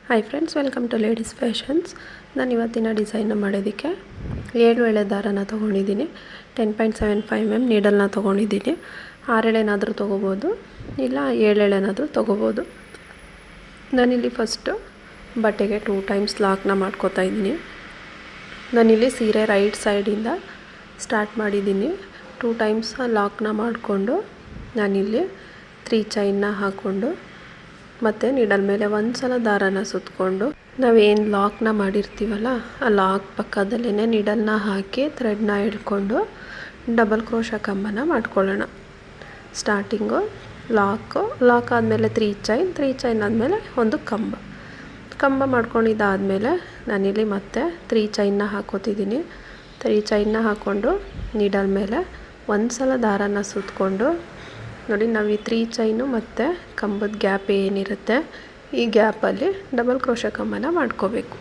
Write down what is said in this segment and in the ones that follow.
Hi friends, welcome to ladies fashions. ನಾನು ಇವತ್ತಿನ design ಮಾಡೋದಕ್ಕೆ 7 ಎಳೆ ದಾರನ ತೊಗೊಂಡಿದ್ದೀನಿ. 10.75 mm ನೀಡಲ್ನ ತೊಗೊಂಡಿದ್ದೀನಿ. 6 ಎಳೆನಾದರೂ ತೊಗೋಬೋದು, ಇಲ್ಲ 7 ಎಳೆನಾದರೂ ತೊಗೋಬೋದು. ನಾನಿಲ್ಲಿ ಫಸ್ಟು ಬಟ್ಟೆಗೆ 2 ಟೈಮ್ಸ್ ಲಾಕ್ನ ಮಾಡ್ಕೋತಾ ಇದ್ದೀನಿ. ನಾನಿಲ್ಲಿ ಸೀರೆ ರೈಟ್ ಸೈಡಿಂದ ಸ್ಟಾರ್ಟ್ ಮಾಡಿದ್ದೀನಿ. 2 ಟೈಮ್ಸ್ ಲಾಕ್ನ ಮಾಡಿಕೊಂಡು ನಾನಿಲ್ಲಿ 3 ಚೈನ್ನ ಹಾಕ್ಕೊಂಡು ಮತ್ತು ನೀಡಲ್ ಮೇಲೆ ಒಂದು ಸಲ ದಾರನ ಸುತ್ತಕೊಂಡು ನಾವೇನು ಲಾಕ್ನ ಮಾಡಿರ್ತೀವಲ್ಲ ಆ ಲಾಕ್ ಪಕ್ಕದಲ್ಲೇ ನೀಡಲ್ನ ಹಾಕಿ ಥ್ರೆಡ್ನ ಎಳ್ಕೊಂಡು ಡಬಲ್ ಕ್ರೋಶ ಕಂಬನ ಮಾಡ್ಕೊಳ್ಳೋಣ. ಸ್ಟಾರ್ಟಿಂಗು ಲಾಕ್ ಆದಮೇಲೆ 3 ಚೈನ್ ಆದಮೇಲೆ ಒಂದು ಕಂಬ ಮಾಡ್ಕೊಂಡಿದ್ದಾದಮೇಲೆ ನಾನಿಲ್ಲಿ ಮತ್ತೆ 3 ಚೈನ್ನ ಹಾಕೋತಿದ್ದೀನಿ. 3 ಚೈನ್ನ ಹಾಕ್ಕೊಂಡು ನೀಡಲ್ ಮೇಲೆ ಒಂದು ಸಲ ದಾರನ ಸುತ್ತಕೊಂಡು ನೋಡಿ, ನಾವು ಈ 3 ಚೈನು ಮತ್ತು ಕಂಬದ ಗ್ಯಾಪ್ ಏನಿರುತ್ತೆ ಈ ಗ್ಯಾಪಲ್ಲಿ ಡಬಲ್ ಕ್ರೋಶ ಕಂಬನ ಮಾಡ್ಕೋಬೇಕು.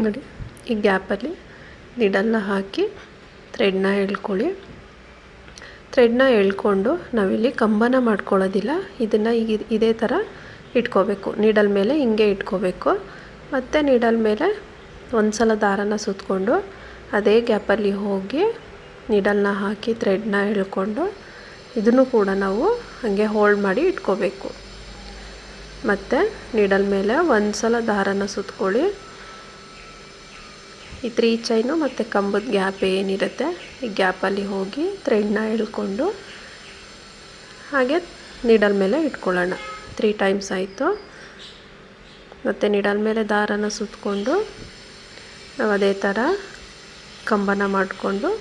ನೋಡಿ, ಈ ಗ್ಯಾಪಲ್ಲಿ ನೀಡಲ್ನ ಹಾಕಿ ಥ್ರೆಡ್ನ ಎಳ್ಕೊಳ್ಳಿ. ಥ್ರೆಡ್ನ ಎಳ್ಕೊಂಡು ನಾವಿಲ್ಲಿ ಕಂಬನ ಮಾಡ್ಕೊಳ್ಳೋದಿಲ್ಲ, ಇದನ್ನು ಇದೇ ಥರ ಇಟ್ಕೋಬೇಕು. ನೀಡಲ್ ಮೇಲೆ ಹಿಂಗೆ ಇಟ್ಕೋಬೇಕು. ಮತ್ತು ನೀಡಲ್ ಮೇಲೆ ಒಂದು ಸಲ ದಾರನ ಸುತ್ತಕೊಂಡು ಅದೇ ಗ್ಯಾಪಲ್ಲಿ ಹೋಗಿ ನೀಡಲ್ನ ಹಾಕಿ ಥ್ರೆಡ್ನ ಎಳ್ಕೊಂಡು ಇದನ್ನು ಕೂಡ ನಾವು ಹಾಗೆ ಹೋಲ್ಡ್ ಮಾಡಿ ಇಟ್ಕೋಬೇಕು. ಮತ್ತು ನೀಡಲ್ ಮೇಲೆ ಒಂದು ಸಲ ದಾರನ ಸುತ್ತಕೊಳ್ಳಿ. ಈ 3 ಚೈನು ಮತ್ತು ಕಂಬದ ಗ್ಯಾಪ್ ಏನಿರುತ್ತೆ ಈ ಗ್ಯಾಪಲ್ಲಿ ಹೋಗಿ ಥ್ರೆಡ್ನ ಎಳ್ಕೊಂಡು ಹಾಗೆ ನೀಡಲ್ ಮೇಲೆ ಇಟ್ಕೊಳ್ಳೋಣ. 3 ಟೈಮ್ಸ್ ಆಯಿತು. ಮತ್ತು ನೀಡಲ್ ಮೇಲೆ ದಾರನ ಸುತ್ತಕೊಂಡು ನಾವು ಅದೇ ಥರ ಕಂಬನ ಮಾಡಿಕೊಂಡು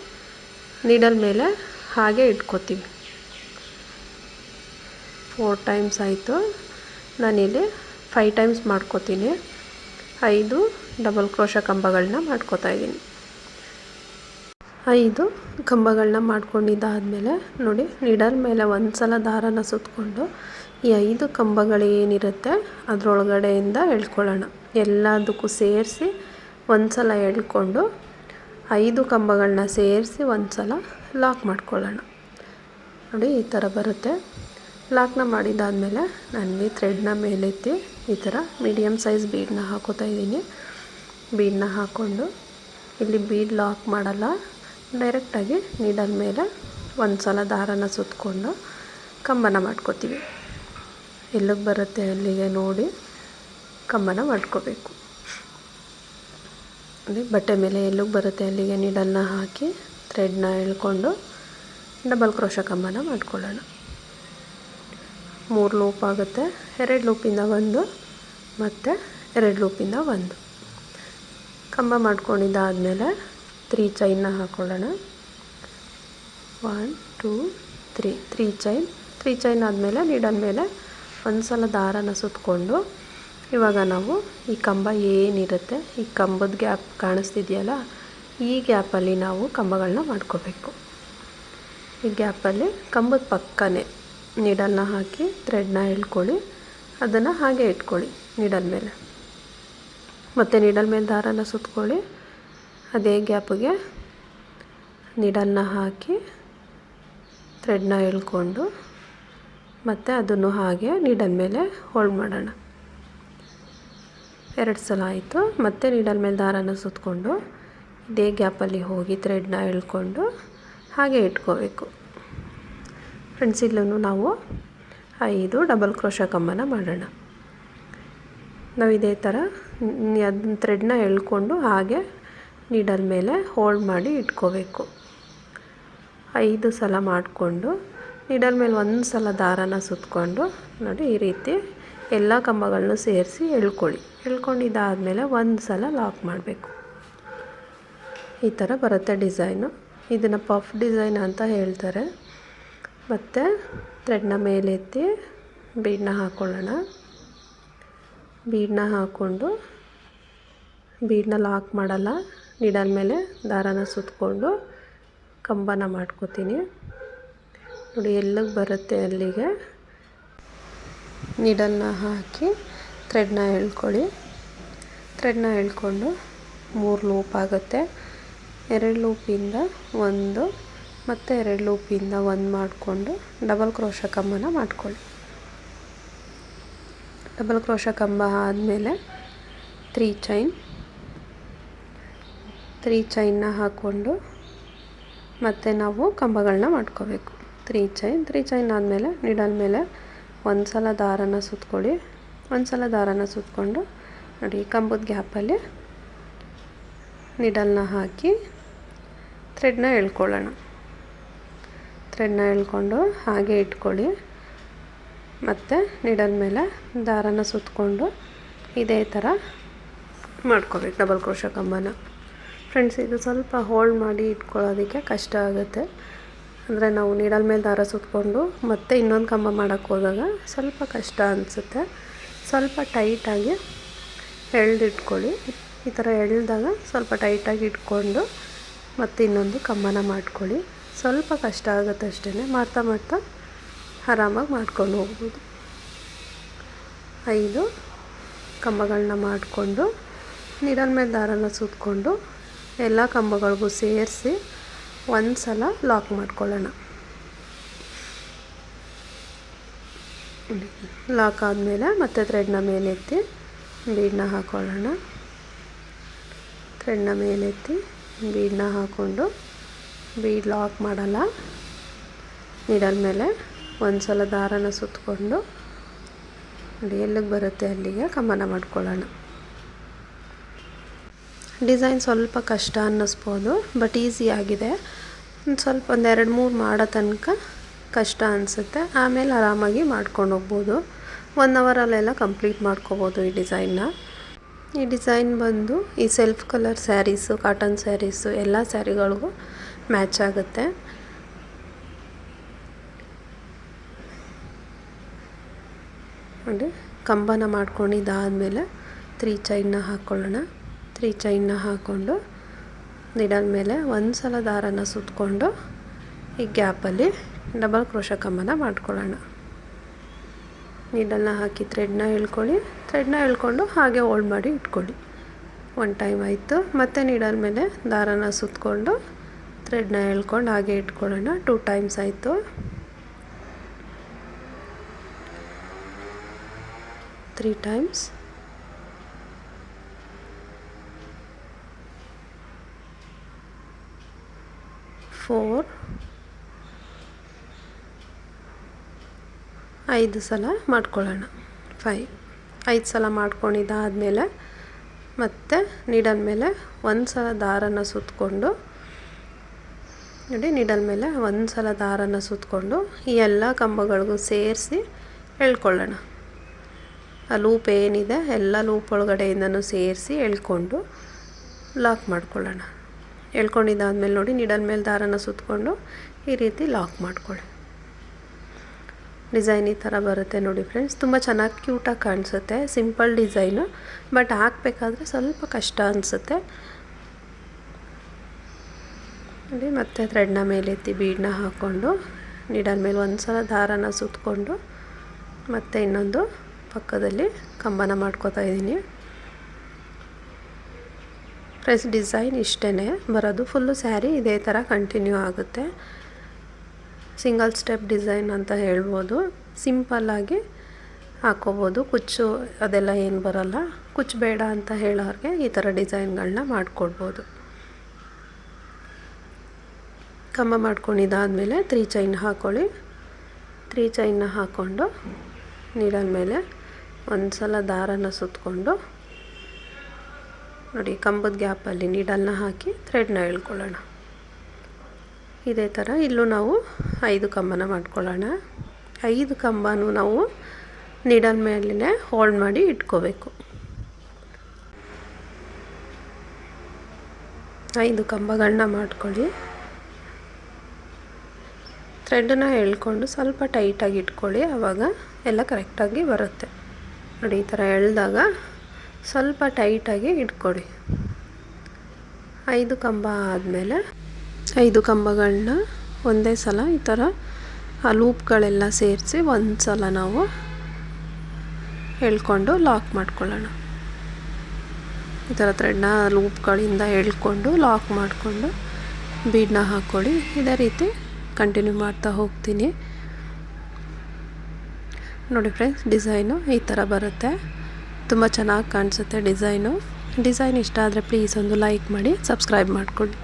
ನೀಡಲ್ ಮೇಲೆ ಹಾಗೆ ಇಟ್ಕೋತೀವಿ. 4 ಟೈಮ್ಸ್ ಆಯಿತು. ನಾನಿಲ್ಲಿ 5 ಟೈಮ್ಸ್ ಮಾಡ್ಕೋತೀನಿ. 5 ಡಬಲ್ ಕ್ರೋಶ ಕಂಬಗಳನ್ನ ಮಾಡ್ಕೋತಾ ಇದ್ದೀನಿ. 5 ಕಂಬಗಳನ್ನ ಮಾಡ್ಕೊಂಡಿದ್ದಾದಮೇಲೆ ನೋಡಿ, ನೀಡಲ್ ಮೇಲೆ ಒಂದು ಸಲ ದಾರನ ಸುತ್ತಕೊಂಡು ಈ 5 ಕಂಬಗಳೇನಿರುತ್ತೆ ಅದರೊಳಗಡೆಯಿಂದ ಎಳ್ಕೊಳ್ಳೋಣ. ಎಲ್ಲದಕ್ಕೂ ಸೇರಿಸಿ ಒಂದು ಸಲ ಎಳ್ಕೊಂಡು 5 ಕಂಬಗಳನ್ನ ಸೇರಿಸಿ ಒಂದು ಸಲ ಲಾಕ್ ಮಾಡ್ಕೊಳ್ಳೋಣ. ನೋಡಿ, ಈ ಥರ ಬರುತ್ತೆ. ಲಾಕ್ನ ಮಾಡಿದ್ದಾದಮೇಲೆ ನಾನಿಲ್ಲಿ ಥ್ರೆಡ್ನ ಮೇಲೆತ್ತಿ ಈ ಥರ ಮೀಡಿಯಮ್ ಸೈಜ್ ಬೀಡನ್ನ ಹಾಕೋತಾ ಇದ್ದೀನಿ. ಬೀಡನ್ನ ಹಾಕ್ಕೊಂಡು ಇಲ್ಲಿ ಬೀಡ್ ಲಾಕ್ ಮಾಡಲ್ಲ, ಡೈರೆಕ್ಟಾಗಿ ನೀಡಲ್ ಮೇಲೆ ಒಂದು ಸಲ ದಾರನ ಸುತ್ತಕೊಂಡು ಕಂಬನ ಮಾಡ್ಕೋತೀವಿ. ಎಲ್ಲಿಗೆ ಬರುತ್ತೆ ಅಲ್ಲಿಗೆ ನೋಡಿ ಕಂಬನ ಮಾಡ್ಕೋಬೇಕು. ಬಟ್ಟೆ ಮೇಲೆ ಎಲ್ಲಿಗೆ ಬರುತ್ತೆ ಅಲ್ಲಿಗೆ ನೀಡಲ್ನ ಹಾಕಿ ಥ್ರೆಡ್ನ ಎಳ್ಕೊಂಡು ಡಬಲ್ ಕ್ರೋಶ ಕಂಬನ ಮಾಡ್ಕೊಳ್ಳೋಣ. 3 ಲೂಪ್ ಆಗುತ್ತೆ. 2 ಲೂಪಿಂದ 1 ಮತ್ತು 2 ಲೂಪಿಂದ 1 ಕಂಬ ಮಾಡ್ಕೊಂಡಿದ್ದಾದಮೇಲೆ 3 ಚೈನ್ನ ಹಾಕ್ಕೊಳ್ಳೋಣ. 1 2 3 3 ಚೈನ್ ಆದಮೇಲೆ ನೀಡಲ್ ಮೇಲೆ ಒಂದು ಸಲ ದಾರನ ಸುತ್ತಕೊಂಡು ಇವಾಗ ನಾವು ಈ ಕಂಬ ಏನಿರುತ್ತೆ ಈ ಕಂಬದ ಗ್ಯಾಪ್ ಕಾಣಿಸ್ತಿದೆಯಲ್ಲ ಈ ಗ್ಯಾಪಲ್ಲಿ ನಾವು ಕಂಬಗಳನ್ನ ಮಾಡ್ಕೋಬೇಕು. ಈ ಗ್ಯಾಪಲ್ಲಿ ಕಂಬದ ಪಕ್ಕನೇ ನೀಡಲ್ನ ಹಾಕಿ ಥ್ರೆಡ್ನ ಎಳ್ಕೊಳ್ಳಿ, ಅದನ್ನು ಹಾಗೆ ಇಟ್ಕೊಳ್ಳಿ ನೀಡಲ್ ಮೇಲೆ. ಮತ್ತು ನೀಡಲ್ ಮೇಲೆ ದಾರನ ಸುತ್ತಕೊಳ್ಳಿ, ಅದೇ ಗ್ಯಾಪಿಗೆ ನೀಡಲ್ನ ಹಾಕಿ ಥ್ರೆಡ್ನ ಎಳ್ಕೊಂಡು ಮತ್ತು ಅದನ್ನು ಹಾಗೆ ನೀಡಲ್ ಮೇಲೆ ಹೋಲ್ಡ್ ಮಾಡೋಣ. 2 ಸಲ ಆಯಿತು. ಮತ್ತು ನೀಡಲ್ ಮೇಲೆ ದಾರನ ಸುತ್ತಕೊಂಡು ಇದೇ ಗ್ಯಾಪಲ್ಲಿ ಹೋಗಿ ಥ್ರೆಡ್ನ ಎಳ್ಕೊಂಡು ಹಾಗೆ ಇಟ್ಕೋಬೇಕು. ಫ್ರೆಂಡ್ಸ್, ಇಲ್ಲೂ ನಾವು 5 ಡಬಲ್ ಕ್ರೋಶ ಕಂಬನ ಮಾಡೋಣ. ನಾವು ಇದೇ ಥರ ಅದನ್ನ ಥ್ರೆಡ್ನ ಎಳ್ಕೊಂಡು ಹಾಗೆ ನೀಡಲ್ ಮೇಲೆ ಹೋಲ್ಡ್ ಮಾಡಿ ಇಟ್ಕೋಬೇಕು. 5 ಸಲ ಮಾಡಿಕೊಂಡು ನೀಡಲ್ ಮೇಲೆ ಒಂದು ಸಲ ದಾರನ ಸುತ್ತಕೊಂಡು ನೋಡಿ ಈ ರೀತಿ ಎಲ್ಲ ಕಂಬಗಳನ್ನೂ ಸೇರಿಸಿ ಎಳ್ಕೊಂಡಿದ್ದಾದಮೇಲೆ ಒಂದು ಸಲ ಲಾಕ್ ಮಾಡಬೇಕು. ಈ ಥರ ಬರುತ್ತೆ ಡಿಸೈನು. ಇದನ್ನು ಪಫ್ ಡಿಸೈನ್ ಅಂತ ಹೇಳ್ತಾರೆ. ಮತ್ತು ಥ್ರೆಡ್ನ ಮೇಲೆತ್ತಿ ಬೀಡನ್ನ ಹಾಕ್ಕೊಳ್ಳೋಣ. ಬೀಡನ್ನ ಹಾಕ್ಕೊಂಡು ಬೀಡನ್ನ ಲಾಕ್ ಮಾಡಲ್ಲ, ನೀಡಲ್ ಮೇಲೆ ದಾರನ ಸುತ್ತಕೊಂಡು ಕಂಬನ ಮಾಡ್ಕೋತೀನಿ. ನೋಡಿ, ಎಲ್ಲಿಗೆ ಬರುತ್ತೆ ಅಲ್ಲಿಗೆ ನೀಡಲ್ನ ಹಾಕಿ ಥ್ರೆಡ್ನ ಎಳ್ಕೊಳ್ಳಿ. ಥ್ರೆಡ್ನ ಎಳ್ಕೊಂಡು 3 ಲೂಪ್ ಆಗುತ್ತೆ. 2 ಲೂಪಿಂದ 1 ಮತ್ತು 2 ಲೂಪಿಂದ 1 ಮಾಡಿಕೊಂಡು ಡಬಲ್ ಕ್ರೋಶ ಕಂಬನ ಮಾಡ್ಕೊಳ್ಳಿ. ಡಬಲ್ ಕ್ರೋಶ ಕಂಬ ಆದಮೇಲೆ 3 ಚೈನ್ನ ಹಾಕ್ಕೊಂಡು ಮತ್ತೆ ನಾವು ಕಂಬಗಳನ್ನ ಮಾಡ್ಕೋಬೇಕು. 3 ಚೈನ್ ಆದಮೇಲೆ ನೀಡಲ್ ಮೇಲೆ ಒಂದು ಸಲ ದಾರನ ಸುತ್ಕೊಳ್ಳಿ. ಒಂದು ಸಲ ದಾರನ ಸುತ್ಕೊಂಡು ನೋಡಿ ಕಂಬದ ಗ್ಯಾಪಲ್ಲಿ ನೀಡಲ್ನ ಹಾಕಿ ಥ್ರೆಡ್ನ ಎಳ್ಕೊಳ್ಳೋಣ. ಥ್ರೆಡ್ನ ಎಳ್ಕೊಂಡು ಹಾಗೆ ಇಟ್ಕೊಳ್ಳಿ. ಮತ್ತು ನೀಡಲ್ ಮೇಲೆ ದಾರನ ಸುತ್ತಕೊಂಡು ಇದೇ ಥರ ಮಾಡ್ಕೋಬೇಕು ಡಬಲ್ ಕ್ರೋಶ ಕಂಬನ. ಫ್ರೆಂಡ್ಸ್, ಇದು ಸ್ವಲ್ಪ ಹೋಲ್ಡ್ ಮಾಡಿ ಇಟ್ಕೊಳ್ಳೋದಕ್ಕೆ ಕಷ್ಟ ಆಗುತ್ತೆ. ಅಂದರೆ ನಾವು ನೀಡಲ್ ಮೇಲೆ ದಾರ ಸುತ್ತಕೊಂಡು ಮತ್ತೆ ಇನ್ನೊಂದು ಕಂಬ ಮಾಡೋಕ್ಕೆ ಹೋದಾಗ ಸ್ವಲ್ಪ ಕಷ್ಟ ಅನಿಸುತ್ತೆ. ಸ್ವಲ್ಪ ಟೈಟಾಗಿ ಎಳೆದಿಟ್ಕೊಳ್ಳಿ. ಈ ಥರ ಎಳೆದಾಗ ಸ್ವಲ್ಪ ಟೈಟಾಗಿ ಇಟ್ಕೊಂಡು ಮತ್ತೆ ಇನ್ನೊಂದು ಕಂಬನ ಮಾಡ್ಕೊಳ್ಳಿ. ಸ್ವಲ್ಪ ಕಷ್ಟ ಆಗುತ್ತೆ ಅಷ್ಟೇ. ಮಾಡ್ತಾ ಮಾಡ್ತಾ ಆರಾಮಾಗಿ ಮಾಡ್ಕೊಂಡು ಹೋಗ್ಬೋದು. 5 ಕಂಬಗಳನ್ನ ಮಾಡಿಕೊಂಡು ನೀಡಲ್ ಮೇಲೆ ದಾರನ ಸುತ್ತಕೊಂಡು ಎಲ್ಲ ಕಂಬಗಳಿಗೂ ಸೇರಿಸಿ ಒಂದು ಸಲ ಲಾಕ್ ಮಾಡ್ಕೊಳ್ಳೋಣ. ಲಾಕ್ ಆದಮೇಲೆ ಮತ್ತೆ ಥ್ರೆಡ್ನ ಮೇಲೆತ್ತಿ ಬೀಡನ್ನ ಹಾಕ್ಕೊಳ್ಳೋಣ. ಥ್ರೆಡ್ನ ಮೇಲೆತ್ತಿ ಬೀಡನ್ನ ಹಾಕ್ಕೊಂಡು ಬೀಡ್ ಲಾಕ್ ಮಾಡಲ್ಲ. ನೀಡಲ್ ಮೇಲೆ ಒಂದು ಸಲ ದಾರನ ಸುತ್ತಕೊಂಡು ನೋಡಿ ಎಲ್ಲಿಗೆ ಬರುತ್ತೆ ಅಲ್ಲಿಗೆ ಕಂಬನ ಮಾಡ್ಕೊಳ್ಳೋಣ. ಡಿಸೈನ್ ಸ್ವಲ್ಪ ಕಷ್ಟ ಅನ್ನಿಸ್ಬೋದು, ಬಟ್ ಈಸಿ ಆಗಿದೆ. ಸ್ವಲ್ಪ 2-3 ಮಾಡೋ ತನಕ ಕಷ್ಟ ಅನಿಸುತ್ತೆ. ಆಮೇಲೆ ಆರಾಮಾಗಿ ಮಾಡ್ಕೊಂಡು ಹೋಗ್ಬೋದು. 1 ಅವರಲ್ಲೆಲ್ಲ ಕಂಪ್ಲೀಟ್ ಮಾಡ್ಕೋಬೋದು ಈ ಡಿಸೈನ್ನ. ಈ ಡಿಸೈನ್ ಬಂದು ಈ self colour saris, cotton saris ಎಲ್ಲ ಸ್ಯಾರಿಗಳಿಗೂ ಮ್ಯಾಚ್ ಆಗುತ್ತೆ. ನೋಡಿ ಕಂಬನ ಮಾಡ್ಕೊಂಡಿದ್ದಾದಮೇಲೆ 3 ಚೈನ್ನ ಹಾಕ್ಕೊಳ್ಳೋಣ. 3 ಚೈನ್ನ ಹಾಕ್ಕೊಂಡು ನೀಡಲ್ ಮೇಲೆ ಒಂದು ಸಲ ದಾರನ ಸುತ್ತಕೊಂಡು ಈ ಗ್ಯಾಪಲ್ಲಿ ಡಬಲ್ ಕ್ರೋಶ ಕಂಬನ ಮಾಡ್ಕೊಳ್ಳೋಣ. ನೀಡಲ್ನ ಹಾಕಿ ಥ್ರೆಡ್ನ ಎಳ್ಕೊಳ್ಳಿ. ಥ್ರೆಡ್ನ ಎಳ್ಕೊಂಡು ಹಾಗೆ ಹೋಲ್ಡ್ ಮಾಡಿ ಇಟ್ಕೊಳ್ಳಿ. 1 ಟೈಮ್ ಆಯಿತು. ಮತ್ತೆ ನೀಡಲ್ ಮೇಲೆ ದಾರನ ಸುತ್ತಕೊಂಡು ಥ್ರೆಡ್ನ ಎಳ್ಕೊಂಡು ಹಾಗೆ ಇಟ್ಕೊಳ್ಳೋಣ. 2 ಟೈಮ್ಸ್ ಆಯಿತು. 3 ಟೈಮ್ಸ್. 4 5 ಸಲ ಮಾಡ್ಕೊಳ್ಳೋಣ. 5 ಸಲ ಮಾಡ್ಕೊಂಡಿದ್ದಾದಮೇಲೆ ಮತ್ತೆ ನೀಡಲ್ ಮೇಲೆ ಒಂದು ಸಲ ದಾರನ ಸುತ್ತಕೊಂಡು ನೋಡಿ ನೀಡಲ್ ಮೇಲೆ ಒಂದು ಸಲ ದಾರನ ಸುತ್ತಕೊಂಡು ಈ ಎಲ್ಲ ಕಂಬಗಳಿಗೂ ಸೇರಿಸಿ ಎಳ್ಕೊಳ್ಳೋಣ. ಆ ಲೂಪ್ ಏನಿದೆ ಎಲ್ಲ ಲೂಪ್ ಒಳಗಡೆಯಿಂದನೂ ಸೇರಿಸಿ ಎಳ್ಕೊಂಡು ಲಾಕ್ ಮಾಡ್ಕೊಳ್ಳೋಣ. ಎಳ್ಕೊಂಡಿದ್ದಾದಮೇಲೆ ನೋಡಿ ನೀಡಲ್ ಮೇಲೆ ದಾರನ ಸುತ್ತಕೊಂಡು ಈ ರೀತಿ ಲಾಕ್ ಮಾಡ್ಕೊಳ್ಳಿ. ಡಿಸೈನ್ ಈ ಥರ ಬರುತ್ತೆ ನೋಡಿ ಫ್ರೆಂಡ್ಸ್. ತುಂಬ ಚೆನ್ನಾಗಿ ಕ್ಯೂಟಾಗಿ ಕಾಣಿಸುತ್ತೆ. ಸಿಂಪಲ್ ಡಿಸೈನು, ಬಟ್ ಹಾಕಬೇಕಾದ್ರೆ ಸ್ವಲ್ಪ ಕಷ್ಟ ಅನಿಸುತ್ತೆ ನೋಡಿ. ಮತ್ತೆ ಥ್ರೆಡ್ನ ಮೇಲೆತ್ತಿ ಬೀಡನ್ನ ಹಾಕ್ಕೊಂಡು ನೀಡಲ್ ಮೇಲೆ ಒಂದು ಸಲ ದಾರನ ಸುತ್ತಕೊಂಡು ಮತ್ತೆ ಇನ್ನೊಂದು ಪಕ್ಕದಲ್ಲಿ ಕಂಬನ ಮಾಡ್ಕೋತಾ ಇದ್ದೀನಿ. ಫ್ರೆಂಡ್ಸ್, ಡಿಸೈನ್ ಇಷ್ಟೇ ಬರೋದು. ಫುಲ್ಲು ಸ್ಯಾರಿ ಇದೇ ಥರ ಕಂಟಿನ್ಯೂ ಆಗುತ್ತೆ. ಸಿಂಗಲ್ ಸ್ಟೆಪ್ ಡಿಸೈನ್ ಅಂತ ಹೇಳ್ಬೋದು. ಸಿಂಪಲ್ಲಾಗಿ ಹಾಕ್ಕೋಬೋದು. ಕುಚ್ಚು ಅದೆಲ್ಲ ಏನು ಬರೋಲ್ಲ. ಕುಚ್ಚು ಬೇಡ ಅಂತ ಹೇಳೋರಿಗೆ ಈ ಥರ ಡಿಸೈನ್ಗಳನ್ನ ಮಾಡಿಕೊಡ್ಬೋದು. ಕಂಬ ಮಾಡ್ಕೊಂಡಿದ್ದಾದಮೇಲೆ 3 ಚೈನ್ ಹಾಕ್ಕೊಳ್ಳಿ. 3 ಚೈನ್ನ ಹಾಕ್ಕೊಂಡು ನೀಡಲ್ ಮೇಲೆ ಒಂದು ಸಲ ದಾರನ ಸುತ್ತಕೊಂಡು ನೋಡಿ ಕಂಬದ ಗ್ಯಾಪಲ್ಲಿ ನೀಡಲ್ನ ಹಾಕಿ ಥ್ರೆಡ್ನ ಎಳ್ಕೊಳ್ಳೋಣ. ಇದೇ ಥರ ಇಲ್ಲೂ ನಾವು 5 ಕಂಬನ ಮಾಡ್ಕೊಳ್ಳೋಣ. 5 ಕಂಬನೂ ನಾವು ನೀಡಲ್ ಮೇಲೇ ಹೋಲ್ಡ್ ಮಾಡಿ ಇಟ್ಕೋಬೇಕು. 5 ಕಂಬಗಳನ್ನ ಮಾಡ್ಕೊಳ್ಳಿ. ಥ್ರೆಡ್ನ ಎಳ್ಕೊಂಡು ಸ್ವಲ್ಪ ಟೈಟಾಗಿ ಇಟ್ಕೊಳ್ಳಿ. ಆವಾಗ ಎಲ್ಲ ಕರೆಕ್ಟಾಗಿ ಬರುತ್ತೆ ನೋಡಿ. ಈ ಥರ ಎಳೆದಾಗ ಸ್ವಲ್ಪ ಟೈಟಾಗಿ ಇಟ್ಕೊಳ್ಳಿ. 5 ಕಂಬ ಆದಮೇಲೆ 5 ಕಂಬಗಳನ್ನ ಒಂದೇ ಸಲ ಈ ಥರ ಆ ಲೂಪ್ಗಳೆಲ್ಲ ಸೇರಿಸಿ ಒಂದು ಸಲ ನಾವು ಎಳ್ಕೊಂಡು ಲಾಕ್ ಮಾಡ್ಕೊಳ್ಳೋಣ. ಈ ಥರ ಥ್ರೆಡ್ನ ಲೂಪ್ಗಳಿಂದ ಎಳ್ಕೊಂಡು ಲಾಕ್ ಮಾಡಿಕೊಂಡು ಬೀಡನ್ನ ಹಾಕ್ಕೊಳ್ಳಿ. ಇದೇ ರೀತಿ ಕಂಟಿನ್ಯೂ ಮಾಡ್ತಾ ಹೋಗ್ತೀನಿ. ನೋಡಿ ಫ್ರೆಂಡ್ಸ್, ಡಿಸೈನು ಈ ಥರ ಬರುತ್ತೆ. ತುಂಬ ಚೆನ್ನಾಗಿ ಕಾಣಿಸುತ್ತೆ ಡಿಸೈನ್ ಇಷ್ಟ ಆದರೆ ಪ್ಲೀಸ್ ಒಂದು ಲೈಕ್ ಮಾಡಿ, ಸಬ್ಸ್ಕ್ರೈಬ್ ಮಾಡ್ಕೊಳ್ಳಿ.